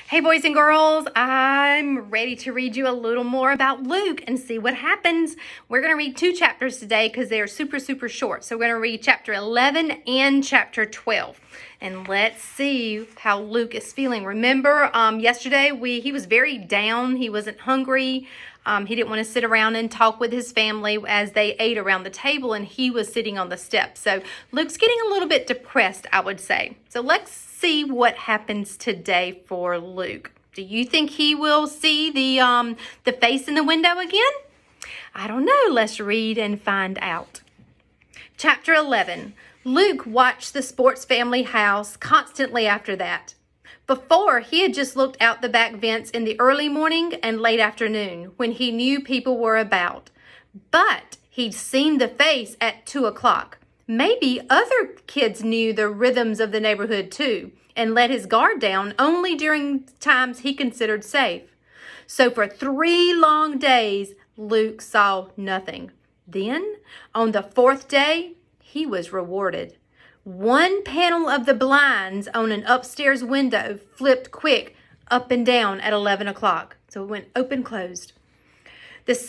Hey boys and girls, I'm ready to read you a little more about Luke and see what happens. We're going to read 2 chapters today because they're super short. So we're going to read chapter 11 and chapter 12. And let's see how Luke is feeling. Remember, yesterday he was very down. He wasn't hungry. He didn't want to sit around and talk with his family as they ate around the table, and he was sitting on the steps. So Luke's getting a little bit depressed, I would say. So let's see what happens today for Luke. Do you think he will see the face in the window again? I don't know. Let's read and find out. Chapter 11. Luke watched the Sports family house constantly after that. Before, he had just looked out the back vents in the early morning and late afternoon when he knew people were about. But he'd seen the face at 2 o'clock. Maybe other kids knew the rhythms of the neighborhood too and let his guard down only during times he considered safe. So for 3 long days, Luke saw nothing. Then, on the 4th day, he was rewarded. One panel of the blinds on an upstairs window flipped quick up and down at 11 o'clock. So it went open, closed. On the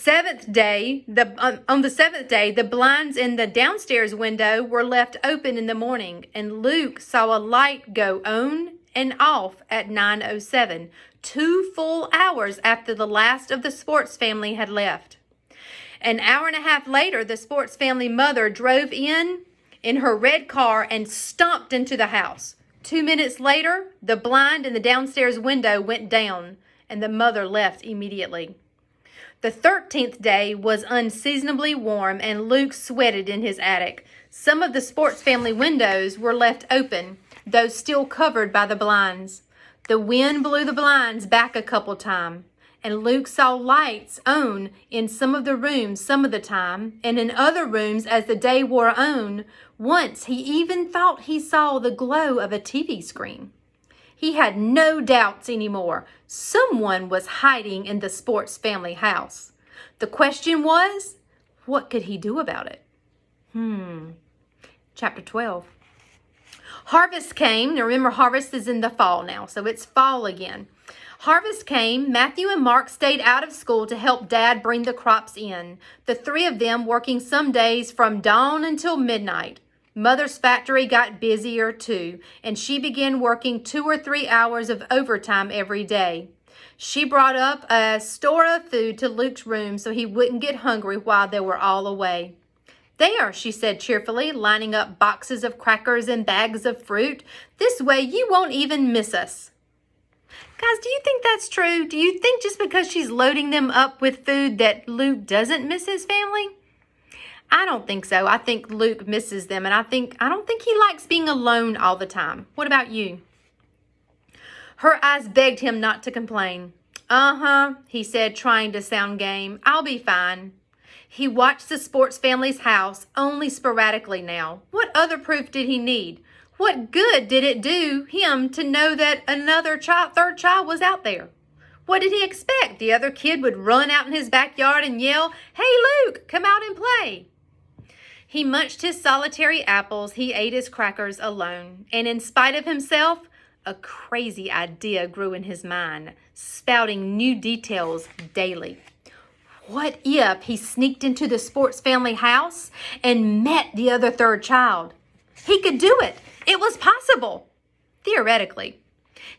7th day, the blinds in the downstairs window were left open in the morning, and Luke saw a light go on and off at 9:07, 2 full hours after the last of the Sports family had left. An hour and a half later, the Sports family mother drove in her red car and stomped into the house. 2 minutes later, the blind in the downstairs window went down, and the mother left immediately. The 13th day was unseasonably warm, and Luke sweated in his attic. Some of the Sports family windows were left open, though still covered by the blinds. The wind blew the blinds back a couple times, and Luke saw lights on in some of the rooms some of the time, and in other rooms as the day wore on. Once he even thought he saw the glow of a TV screen. He had no doubts anymore. Someone was hiding in the Sports family house. The question was, what could he do about it? Chapter 12. Harvest came. Now remember, harvest is in the fall now, so it's fall again. Harvest came. Matthew and Mark stayed out of school to help Dad bring the crops in, the 3 of them working some days from dawn until midnight. Mother's factory got busier too, and she began working 2 or 3 hours of overtime every day. She brought up a store of food to Luke's room so he wouldn't get hungry while they were all away. "There," she said cheerfully, lining up boxes of crackers and bags of fruit. "This way you won't even miss us." Guys, do you think that's true? Do you think just because she's loading them up with food that Luke doesn't miss his family? I don't think so. I think Luke misses them, and I don't think he likes being alone all the time. What about you? Her eyes begged him not to complain. He said, trying to sound game. "I'll be fine." He watched the Sports family's house only sporadically now. What other proof did he need? What good did it do him to know that another third child was out there? What did he expect? The other kid would run out in his backyard and yell, "Hey, Luke, come out and play." He munched his solitary apples. He ate his crackers alone. And in spite of himself, a crazy idea grew in his mind, spouting new details daily. What if he sneaked into the Sports family house and met the other third child? He could do it. It was possible. Theoretically.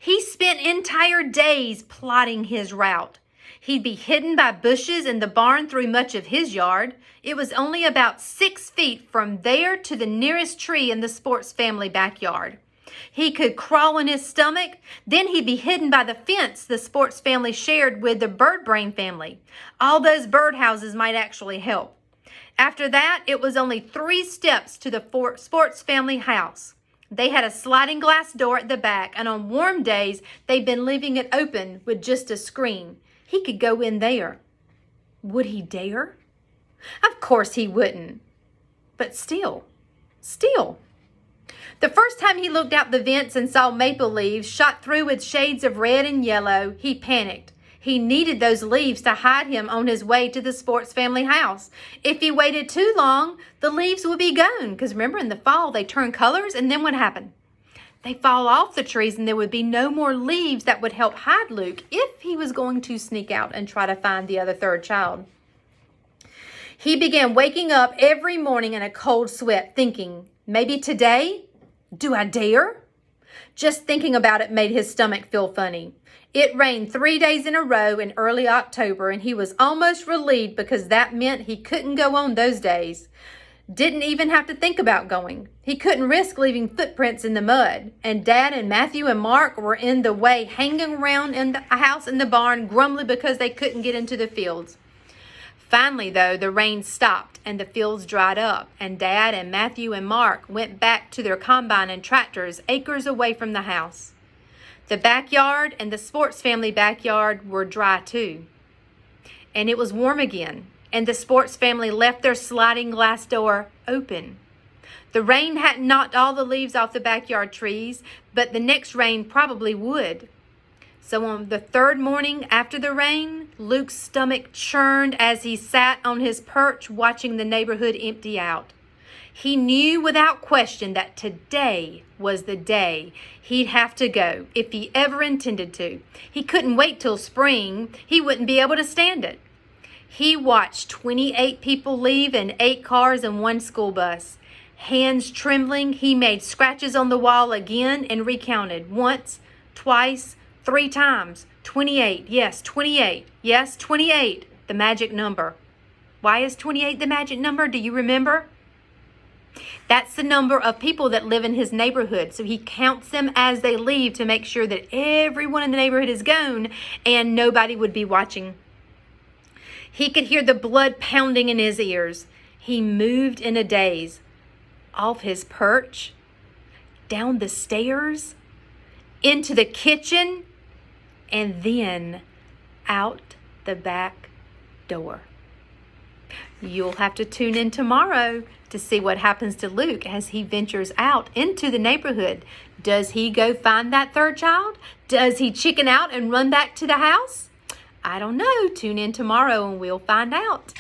He spent entire days plotting his route. He'd be hidden by bushes in the barn through much of his yard. It was only about 6 feet from there to the nearest tree in the Sports family backyard. He could crawl on his stomach. Then he'd be hidden by the fence the Sports family shared with the Birdbrain family. All those birdhouses might actually help. After that, it was only 3 steps to the Sports family house. They had a sliding glass door at the back, and on warm days, they'd been leaving it open with just a screen. He could go in there. Would he dare? Of course he wouldn't. But still. The first time he looked out the vents and saw maple leaves shot through with shades of red and yellow, he panicked. He needed those leaves to hide him on his way to the Sports family house. If he waited too long, the leaves would be gone. Because remember, in the fall, they turn colors, and then what happened? They fall off the trees and there would be no more leaves that would help hide Luke if he was going to sneak out and try to find the other third child. He began waking up every morning in a cold sweat, thinking, maybe today? Do I dare? Just thinking about it made his stomach feel funny. It rained 3 days in a row in early October, and he was almost relieved because that meant he couldn't go on those days. Didn't even have to think about going. He couldn't risk leaving footprints in the mud. And Dad and Matthew and Mark were in the way, hanging around in the house in the barn, grumbling because they couldn't get into the fields. Finally, though, the rain stopped and the fields dried up, and Dad and Matthew and Mark went back to their combine and tractors acres away from the house. The backyard and the Sports family backyard were dry too. And it was warm again, and the Sports family left their sliding glass door open. The rain hadn't knocked all the leaves off the backyard trees, but the next rain probably would. So on the third morning after the rain, Luke's stomach churned as he sat on his perch watching the neighborhood empty out. He knew without question that today was the day he'd have to go if he ever intended to. He couldn't wait till spring. He wouldn't be able to stand it. He watched 28 people leave in 8 cars and 1 school bus. Hands trembling, he made scratches on the wall again and recounted once, twice, 3 times. 28. Yes, 28. Yes, 28. The magic number. Why is 28 the magic number? Do you remember? That's the number of people that live in his neighborhood. So he counts them as they leave to make sure that everyone in the neighborhood is gone and nobody would be watching. He could hear the blood pounding in his ears. He moved in a daze, off his perch, down the stairs, into the kitchen, and then out the back door. You'll have to tune in tomorrow to see what happens to Luke as he ventures out into the neighborhood. Does he go find that third child? Does he chicken out and run back to the house? I don't know. Tune in tomorrow and we'll find out.